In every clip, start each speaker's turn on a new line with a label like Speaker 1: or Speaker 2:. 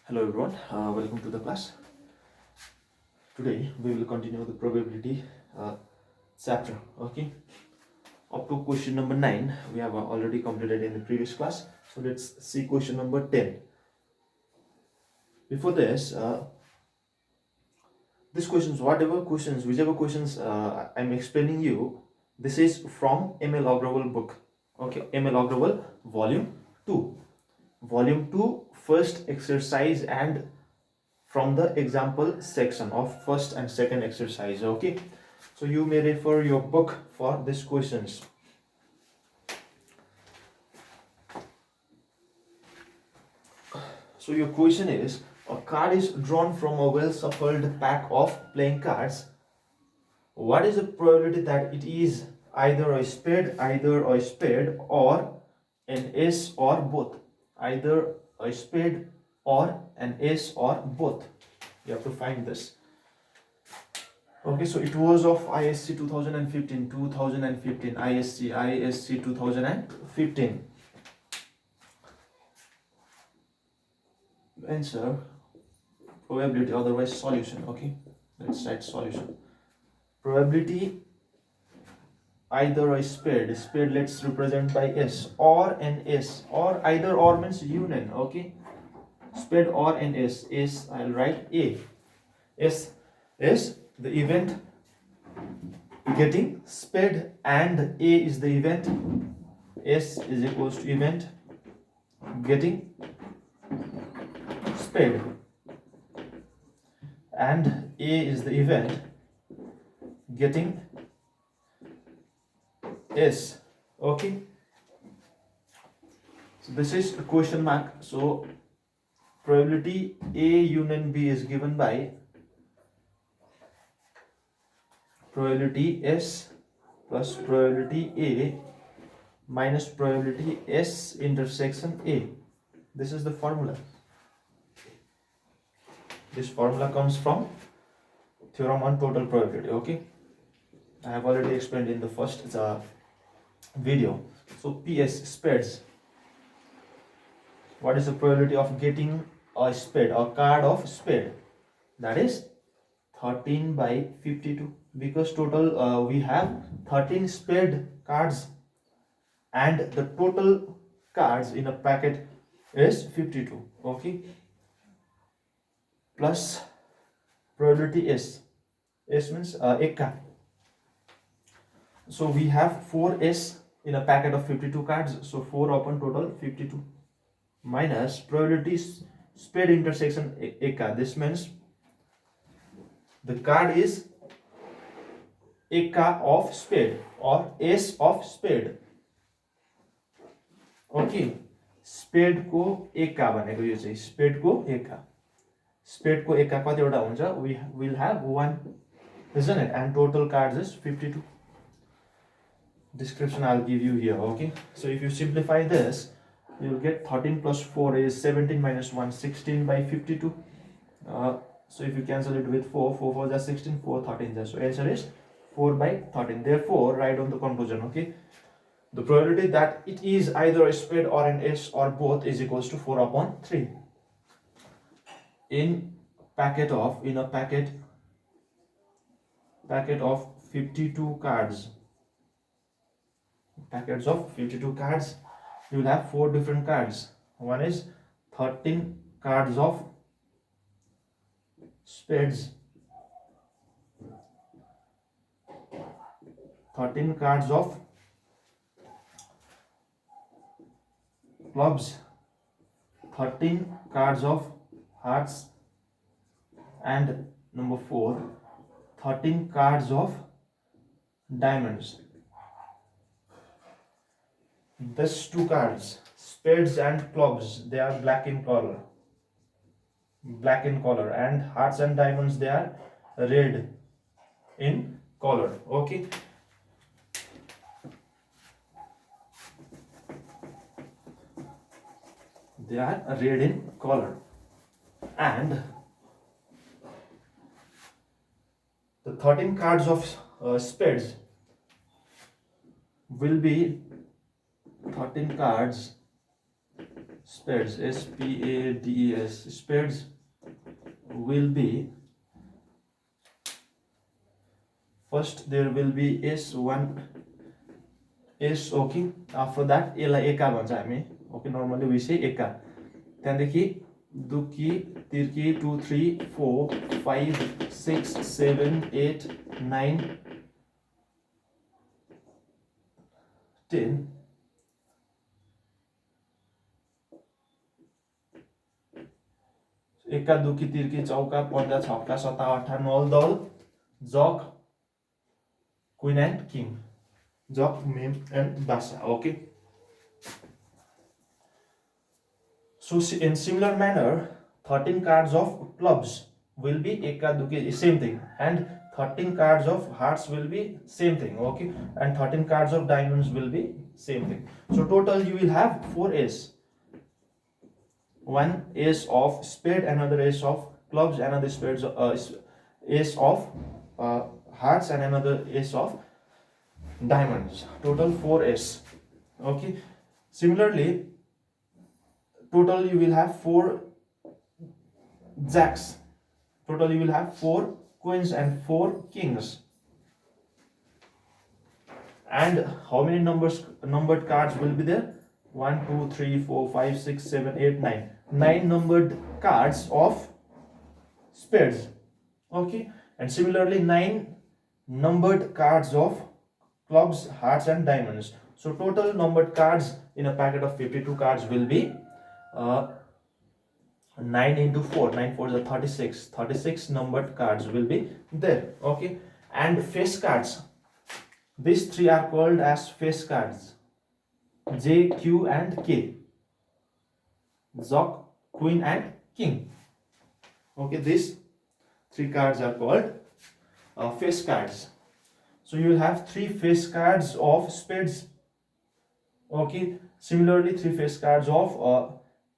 Speaker 1: Hello everyone, welcome to the class. Today we will continue the probability chapter. Okay, up to question number 9 we have already completed in the previous class. So let's see question number 10. Before this, whichever questions I'm explaining you, this is from ML Agrawall book. Okay, ML Agrawall volume 2. Volume 2 first exercise and from the example section of first and second exercise. Okay, so you may refer your book for these questions. So your question is, a card is drawn from a well shuffled pack of playing cards. What is the probability that it is either a spade or an ace or both? Either a spade or an ace or both. You have to find this. Okay, so it was of ISC 2015, ISC 2015. Answer, probability, otherwise solution. Okay, let's write solution. Probability either a spade let's represent by S, or an S, or either or means union. Okay, spade or an S, I'll write A. S is the event getting spade and A is the event. S is equals to event getting spade and A is the event getting S. Okay, so this is a question mark. So probability A union B is given by probability S plus probability A minus probability S intersection A. This is the formula. This formula comes from theorem on total probability. Okay, I have already explained in the first video. So PS, spades. What is the probability of getting a spade, a card of spade? That is 13 by 52, because total we have 13 spade cards and the total cards in a packet is 52. Okay, plus probability S. S means Ekka. So we have 4S in a packet of 52 cards, so 4 upon total 52, minus probability spade intersection Ekka. This means the card is Ekka of spade or ace of spade. Okay, spade को एका भनेको यो चाहिँ spade को एका. Spade को एका कतिवटा हुन्छ? We will have 1, isn't it? And total cards is 52. Description I'll give you here. Okay, so if you simplify this, you'll get 13 plus 4 is 17 minus 1, 16 by 52. So if you cancel it with 4, 4 4 is 16, 4 13 is. So answer is 4 by 13. Therefore, write on the conclusion. Okay, the probability that it is either a spade or an ace or both is equals to 4 upon 3. In a packet of 52 cards, packets of 52 cards, you will have 4 different cards. One is 13 cards of spades, 13 cards of clubs, 13 cards of hearts, and number 4, 13 cards of diamonds. These 2 cards, spades and clubs, they are black in color, and hearts and diamonds, they are red in color. Okay, they are red in color, and the 13 cards of spades will be 13 cards spades, spades, spades will be, first there will be s1 s, okay, after that यसलाई एका भन्छ हामी, okay, normally we say एका, त्यहाँदेखि दुकी तिर्की 2 3 4 5 6 7 8 9 10 एका दुकी तिर्की चौका पन्जा छक्का सत्ता अठा नल दल जग क्वीन एन्ड किङ, जग मेम एन्ड बासा, okay. So in similar manner 13 cards of clubs will be eka duki, same thing, and 13 cards of hearts will be same thing, okay, and 13 cards of diamonds will be same thing. So total you will have 4 ace, one ace of spade, another ace of clubs, another spades ace of hearts, and another ace of diamonds, total 4 ace, okay. Similarly total you will have 4 jacks, total you will have 4 queens and 4 kings. And how many numbered cards will be there? 1 2 3 4 5 6 7 8 9, 9 numbered cards of spades, okay. And similarly 9 numbered cards of clubs, hearts and diamonds. So total numbered cards in a packet of 52 cards will be 9 into 4, 9 4 is 36, 36 numbered cards will be there, okay. And face cards, these three are called as face cards, J, Q and K, Jock, Queen and King, okay. These three cards are called face cards. So you will have 3 face cards of spades, okay. Similarly 3 face cards of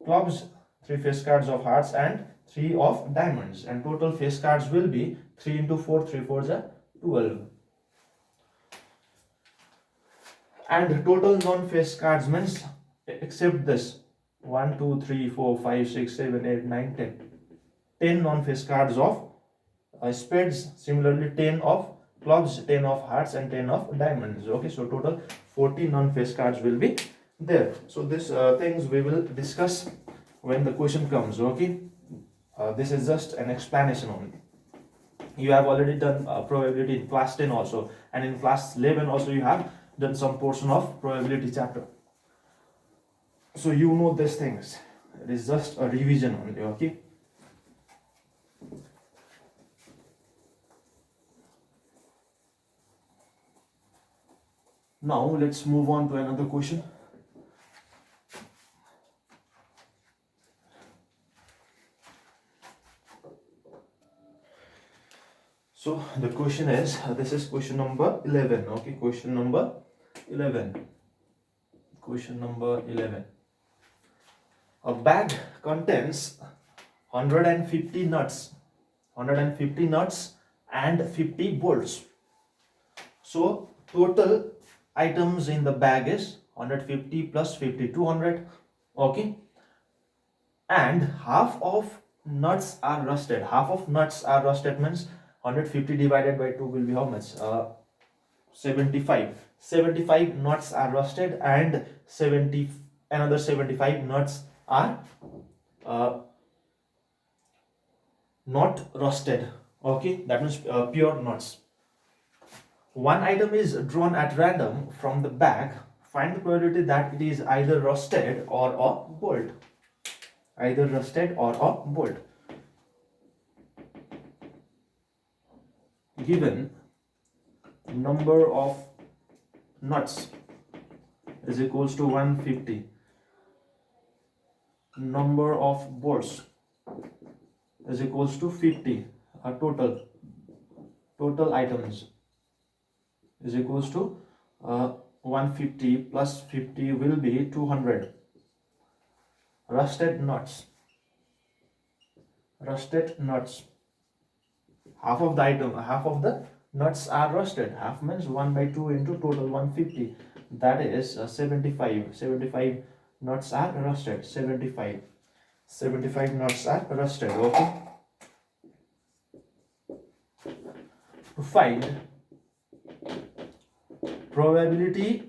Speaker 1: clubs, 3 face cards of hearts and 3 of diamonds, and total face cards will be 3 into 4, 3 4s are 12. And total non-face cards means, except this, 1 2 3 4 5 6 7 8 9 10 non-face cards of spades, similarly 10 of clubs, 10 of hearts and 10 of diamonds, okay. So total 40 non-face cards will be there. So these things we will discuss when the question comes, okay. This is just an explanation only. You have already done probability in class 10 also, and in class 11 also you have done some portion of probability chapter, so you know these things. It is just a revision only, okay. Now let's move on to another question. So the question is, this is question number 11, okay. Question number 11. Question number 11. A bag contains 150 nuts, 150 nuts and 50 bolts. So total items in the bag is 150 plus 50, 200, okay. And half of nuts are rusted. Half of nuts are rusted means 150 divided by 2 will be how much? 75. 75 nuts are rusted, and another 75 nuts are not rusted, okay. That means pure nuts. One item is drawn at random from the bag. Find the probability that it is either rusted or a bolt. Either rusted or a bolt. Given number of nuts is equals to 150. Number of bolts is equals to 50. Total items is equals to 150 plus 50 will be 200. Rusted nuts. Half of the item, half of the nuts are rusted. Half means 1 by 2 into total 150. That is 75. 75 nuts are rusted. 75 nuts are rusted. Okay. To find probability,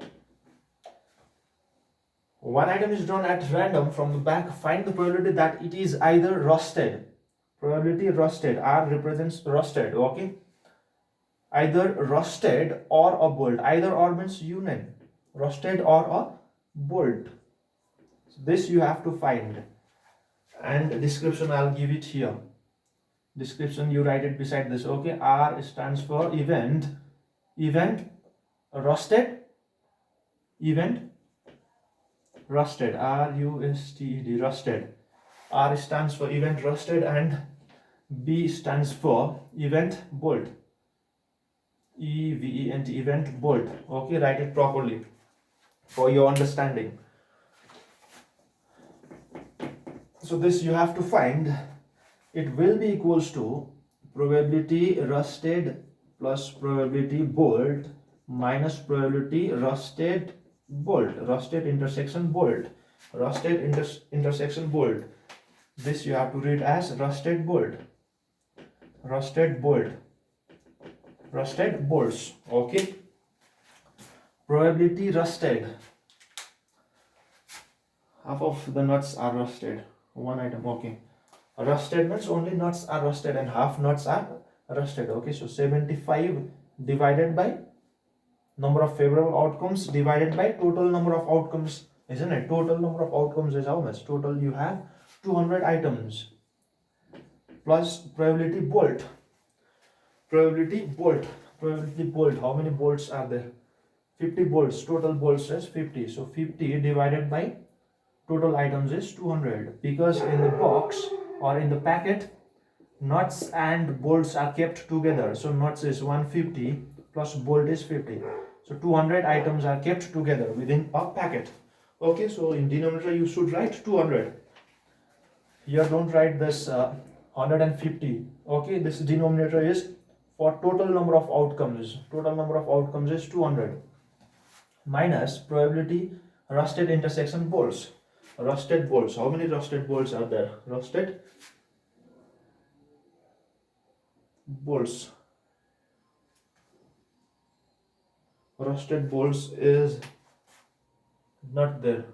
Speaker 1: one item is drawn at random from the back. Find the probability that it is either rusted. Probability rusted, R represents rusted. Okay. Either rusted or a bolt. Either or means union. Rusted or a bolt. So this you have to find. And description I'll give it here. Description you write it beside this. Okay. R stands for event. Event rusted. Event rusted. R-U-S-T-E-D. Rusted. R stands for event rusted and B stands for event bolt. E-V-E-N-T, event bolt. Okay, write it properly for your understanding. So this you have to find. It will be equals to probability rusted plus probability bolt minus probability rusted bolt. Rusted intersection bolt. Rusted intersection bolt. This you have to read as rusted bolt. Rusted bolt. Rusted bolts. Okay. Probability rusted. Half of the nuts are rusted. One item. Okay. Rusted means only nuts are rusted and half nuts are rusted. Okay. So 75 divided by number of favorable outcomes divided by total number of outcomes, isn't it? Total number of outcomes is how much? Total you have 200 items plus probability bolt. Probability bolt. Probability bolt. How many bolts are there? 50 bolts. Total bolts is 50. So 50 divided by total items is 200. Because in the box or in the packet, nuts and bolts are kept together. So nuts is 150 plus bolt is 50. So 200 items are kept together within a packet. Okay, so in denominator you should write 200. Here don't write this 150. Okay, this denominator is for total number of outcomes. Total number of outcomes is 200 minus probability rusted intersection bolts. Rusted bolts. How many rusted bolts are there? Rusted bolts. Rusted bolts is not there.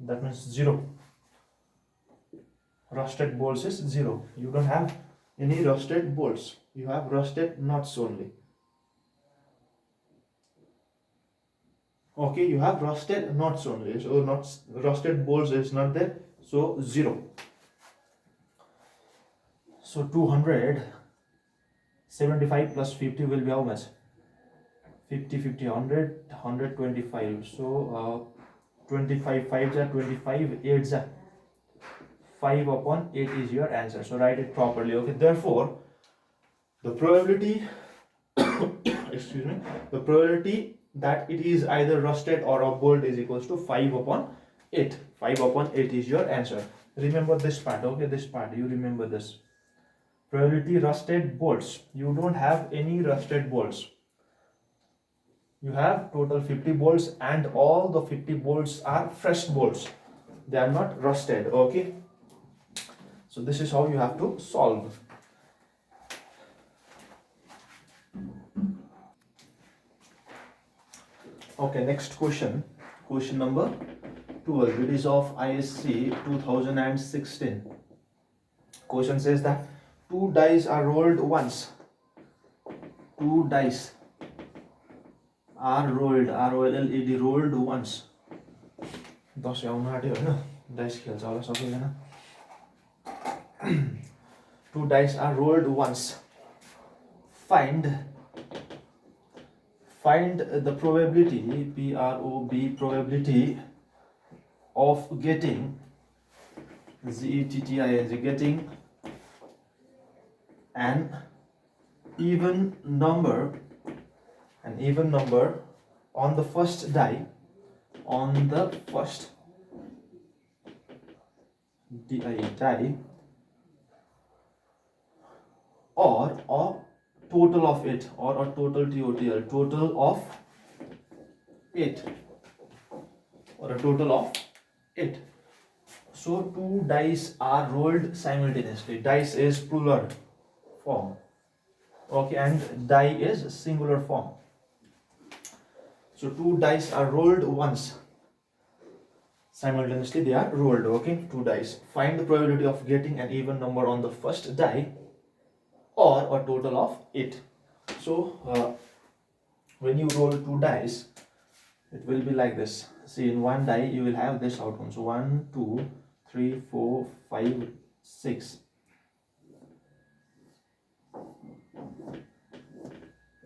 Speaker 1: That means 0. Rusted bolts is 0. You don't have any rusted bolts. You have rusted nuts only. Okay, you have rusted nuts only. So nuts, rusted bolts is not there. So 0. So 275 plus 50 will be how much? 50, 50, 100, 125. So 25, 5 are 25, 8 are 5 upon 8 is your answer. So write it properly. Okay, therefore the probability excuse me, the probability that it is either rusted or a bolt is equals to 5 upon 8. 5 upon 8 is your answer. Remember this part. Okay, this part you remember this. Probability rusted bolts. You don't have any rusted bolts. You have total 50 bolts and all the 50 bolts are fresh bolts. They are not rusted. Okay. So this is how you have to solve. Okay, next question. Question number 12. It is of ISC 2016. Question says that 2 dice are rolled once. 2 dice are rolled, R-O-L-L-E-D, rolled once. 10 आउन आँट्यो हैन, dice खेल्छ होला सबैजना. 2 dice are rolled once. Find the probability, P-R-O-B, probability of getting, Z-E-T-T-I-N-G, getting an even number on the first die, die, or a total of it, or a total TOTL, total of it, or a total of 8. So 2 dice are rolled simultaneously. Dice is plural form. Okay, and die is singular form. So 2 dice are rolled once. Simultaneously they are rolled. Okay, 2 dice. Find the probability of getting an even number on the first die or a total of 8. So when you roll 2 dice, it will be like this. See, in one die you will have this outcome. So 1, 2, 3, 4, 5, 6.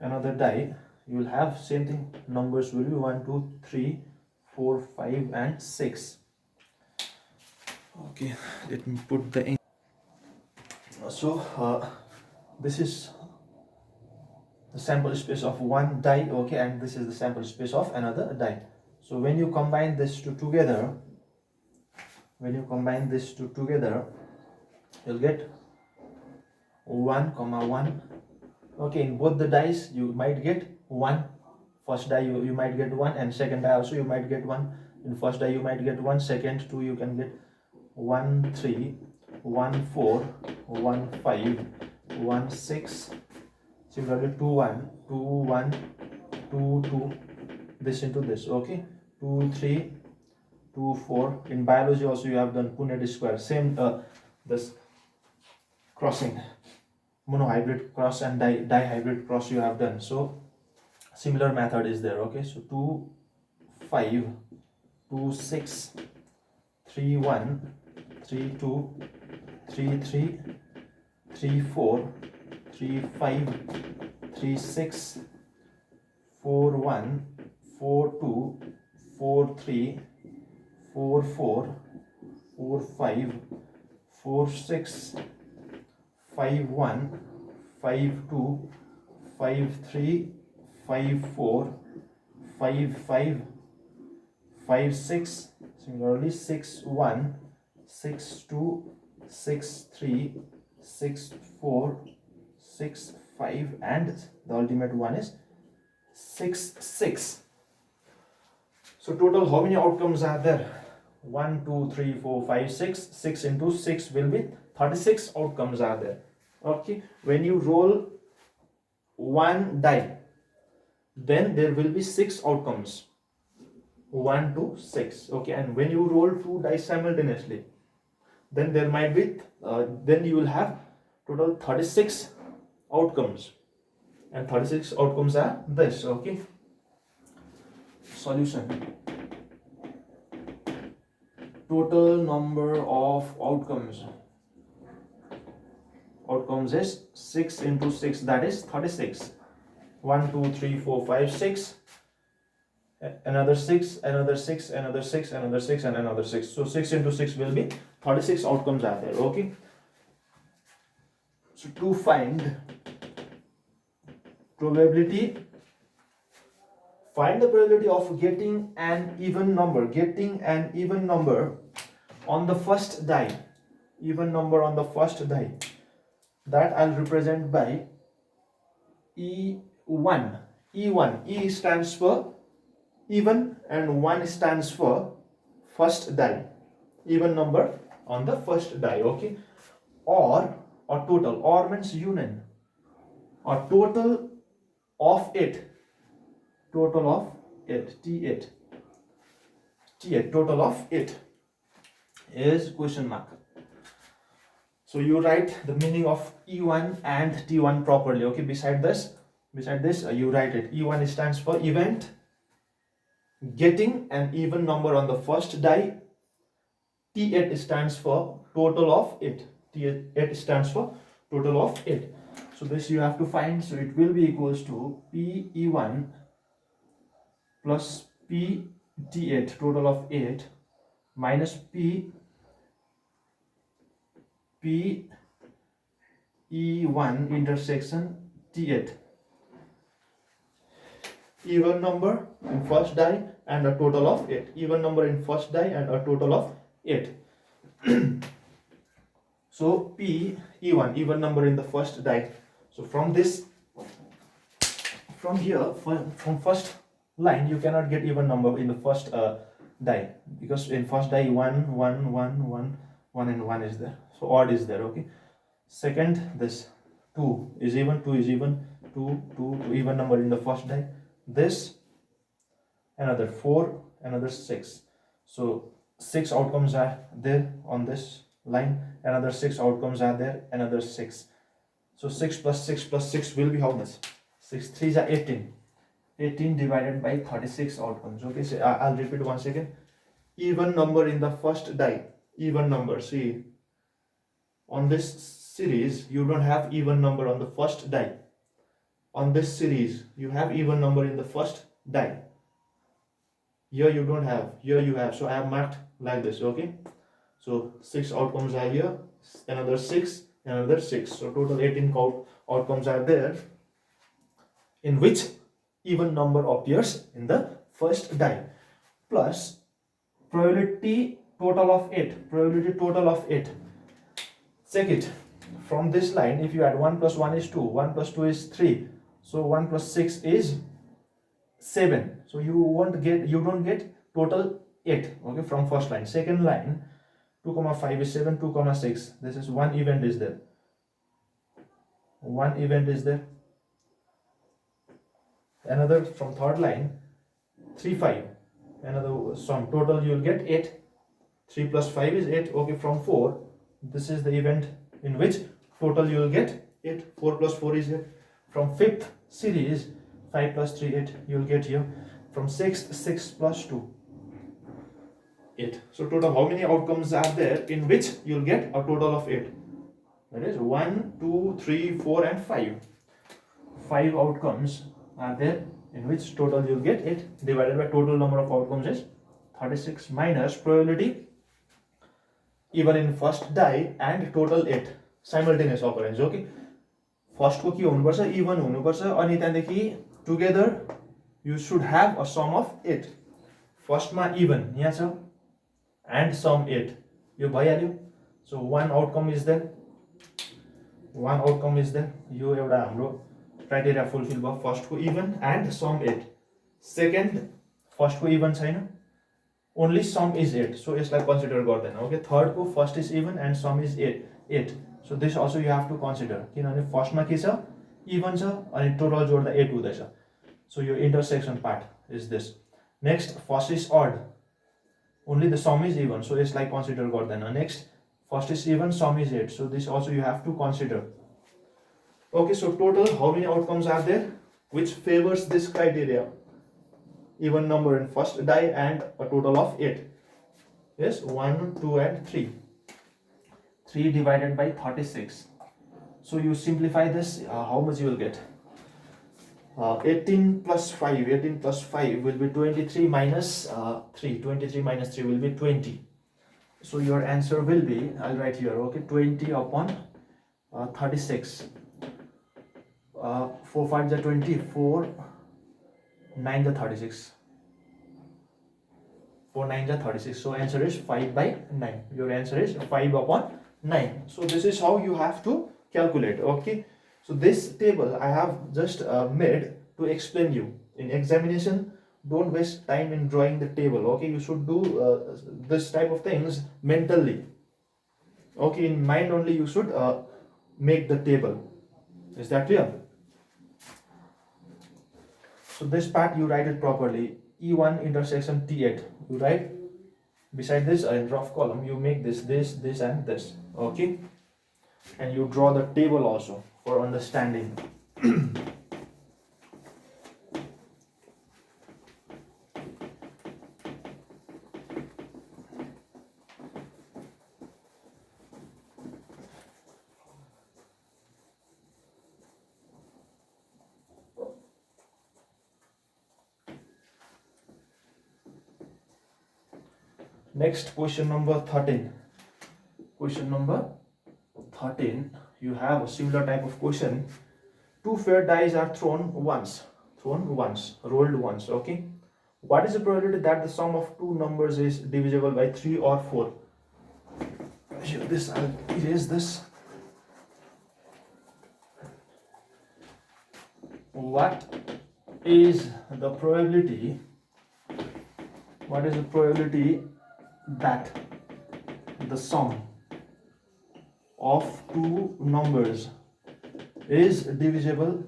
Speaker 1: Another die, you will have same thing. Numbers will be 1, 2, 3, 4, 5 and 6. Okay, let me put the ink. So this is the sample space of one die, okay, and this is the sample space of another die. So when you combine these two together, you'll get 1, 1. Okay, in both the dice you might get 1. First die you might get 1, and second die also you might get 1. In first die you might get 1, second 2 you can get 1, 3, 1, 4, 1, 5, 1, 6. Similarly 2, 1, 2, 1, 2, 2. This into this, okay. 2, 3, 2, 4. In biology also you have done Punnett square. Same this crossing, monohybrid cross and dihybrid cross you have done. So similar method is there, okay. So 2, 5, 2, 6, 3, 1, 3, 2, 3, 3, 3, 4, 3, 5, 3, 6, 4, 1, 4, 2, 4, 3, 4, 4, 4, 5, 4, 6, 5, 1, 5, 2, 5, 3, 5, 4, 5, 5, 5, 6. Similarly 6, 1, 6, 2, 6, 3, 6, 4, 6, 5, and the ultimate one is 6, 6. So total how many outcomes are there? 1, 2, 3, 4, 5, 6. 6 into 6 will be 36 outcomes are there. Okay, when you roll one die, then there will be 6 outcomes. 1 to 6. Okay, and when you roll 2 dice simultaneously, then there might be then you will have total 36 outcomes, and 36 outcomes are this. Okay, solution. Total number of outcomes is 6 into 6, that is 36. 1, 2, 3, 4, 5, 6. Another 6, another 6, another 6, another 6, and another 6. So 6 into 6 will be 36 outcomes are there. Okay, so to find probability, find the probability of getting an even number on the first die, that I'll represent by E1. E stands for even and 1 stands for first die, even number on the first die. Okay, or total, or means union, or total of it, T8, total of it is question mark. So you write the meaning of E1 and T1 properly. Okay, beside this you write it. E1 stands for event getting an even number on the first die. T8 stands for total of it. T8 stands for total of it. So this you have to find. So it will be equals to PE1 plus PT8, total of 8, minus PE1 intersection T8. Even number in first die and a total of 8. Even number in first die and a total of 8. So PE1, even number in the first die. So from here, from first line, you cannot get even number in the first die, because in first die 1 1 1 1 1 and 1 is there, so odd is there. Okay, second, this 2 is even, 2 is even, 2 2 2 even number in the first die. This another 4, another 6, so 6 outcomes are there on this line, another 6 outcomes are there, another 6. So 6 plus 6 plus 6 will be how much? 6 3s are 18. 18 divided by 36 outcomes. Okay, so I'll repeat once again. Even number in the first die, even number. See, on this series you don't have even number on the first die. On this series you have even number in the first die. Here you don't have, here you have. So I have marked like this. Okay, so 6 outcomes are here, another 6, another 6. So total 18 outcomes are there, in which even number appears in the first die, plus probability total of 8. Probability total of 8. Check it. From this line, if you add 1 plus 1 is 2, 1 plus 2 is 3, so 1 plus 6 is 7. So you don't get total 8. Okay, from first line. Second line, 2 comma 5 is 7, 2 comma 6. This is one event is there. One event is there. Another from third line, 3 5. Another sum. Total you will get 8. 3 plus 5 is 8. Okay, from 4. This is the event in which total you will get 8. 4 plus 4 is 8. From fifth series, 5 plus 3 8 you will get here. From sixth, 6 plus 2 8. So total how many outcomes are there in which you will get a total of 8? That is 1 2 3 4 and 5. 5 outcomes are there in which total you will get 8, divided by total number of outcomes is 36, minus probability even in first die and total 8 simultaneous occurrence. Okay, first को के हुनुपर्छ, even हुनुपर्छ, अनि त्यहाँदेखि together you should have a sum of 8. first मा even यहाँ छ and sum 8, यो भइहाल्यो. So one outcome is there, one outcome is there. यो एउटा हाम्रो क्राइटेरिया फुलफिल भयो. फर्स्ट को even and sum 8. Second, first को इवन छैन, ओन्ली सम इज 8, सो यसलाई कन्सिडर गर्दैन. ओके, थर्ड को first is even and sum is 8, so this also you have to consider, किनभने फर्स्टमा के छ, इवन छ, अनि टोटल जोड्दा 8 हुँदैछ. सो यो intersection part is this. Next, first is odd, only the sum is even, so यसलाई कन्सिडर गर्दैन. Next, first is even, sum is 8, so this also you have to consider. Okay, so total how many outcomes are there which favors this criteria? Even number in first die and a total of 8. Yes, 1 2 and 3. 3 divided by 36. So you simplify this, how much you will get? 18 plus 5, 18 plus 5 will be 23 minus 3. 23 minus 3 will be 20. So your answer will be, I'll write here, okay, 20 upon 36. 4 5 is 20, 4 9 is 36. 4 9 is 36. So answer is 5 by 9. Your answer is 5 upon 9. So this is how you have to calculate. Okay. So this table I have just made to explain you. In examination, don't waste time in drawing the table. Okay, you should do this type of things mentally. Okay, in mind only you should make the table. Is that clear? So this part you write it properly. E1 intersection T8. You write beside this in rough column. You make this, and this. Okay, and you draw the table also for understanding. Next, question number 13. Question number 13, you have a similar type of question. Two fair dice are thrown once, rolled once. Okay, what is the probability that the sum of two numbers is divisible by 3 or 4? Here, this, I'll erase this. What is the probability what is the probability that the sum of two numbers is divisible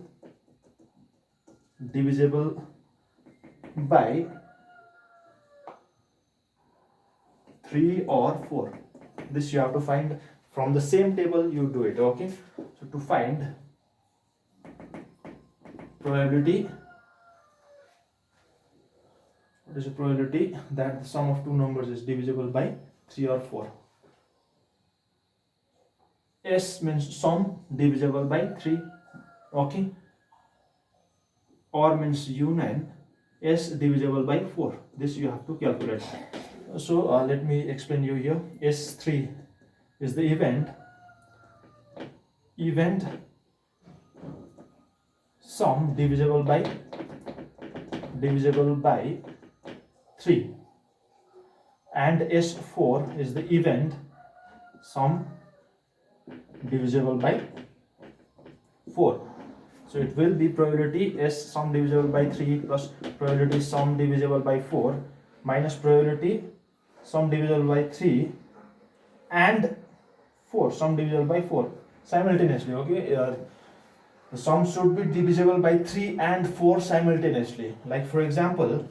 Speaker 1: by 3 or 4. This you have to find from the same table, you do it. Okay, so to find probability, what is the probability that the sum of two numbers is divisible by 3 or 4? S means sum divisible by 3. Okay, or means union, S divisible by 4. This you have to calculate. So let me explain you here. S3 is the event sum divisible by 3, and S4 is the event sum divisible by 4. So it will be probability S sum divisible by 3 plus probability sum divisible by 4 minus probability sum divisible by 3 and 4 sum divisible by 4 simultaneously. Okay, the sum should be divisible by 3 and 4 simultaneously. Like for example,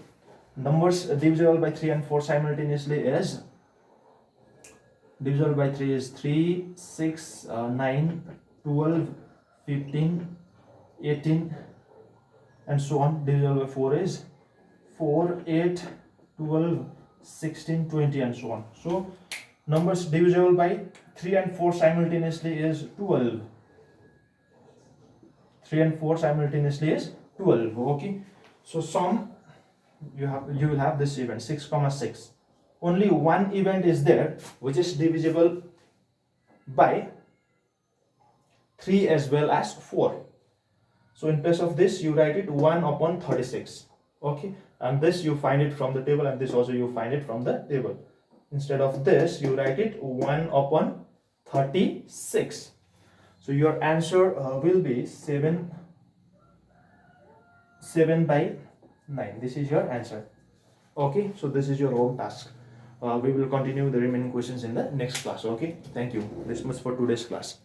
Speaker 1: numbers divisible by 3 and 4 simultaneously is, divisible by 3 is 3, 6, 9, 12, 15, 18 and so on. Divisible by 4 is 4, 8, 12, 16, 20 and so on. So numbers divisible by 3 and 4 simultaneously is 12. 3 and 4 simultaneously is 12. Okay, so sum, you will have this event 6, 6. Only one event is there which is divisible by 3 as well as 4. So in place of this, you write it 1 upon 36. Okay, and this you find it from the table, and this also you find it from the table. Instead of this, you write it 1 upon 36. So your answer will be 7 by 9. This is your answer. Okay, so this is your home task. We will continue the remaining questions in the next class. Okay, thank you. This much for today's class.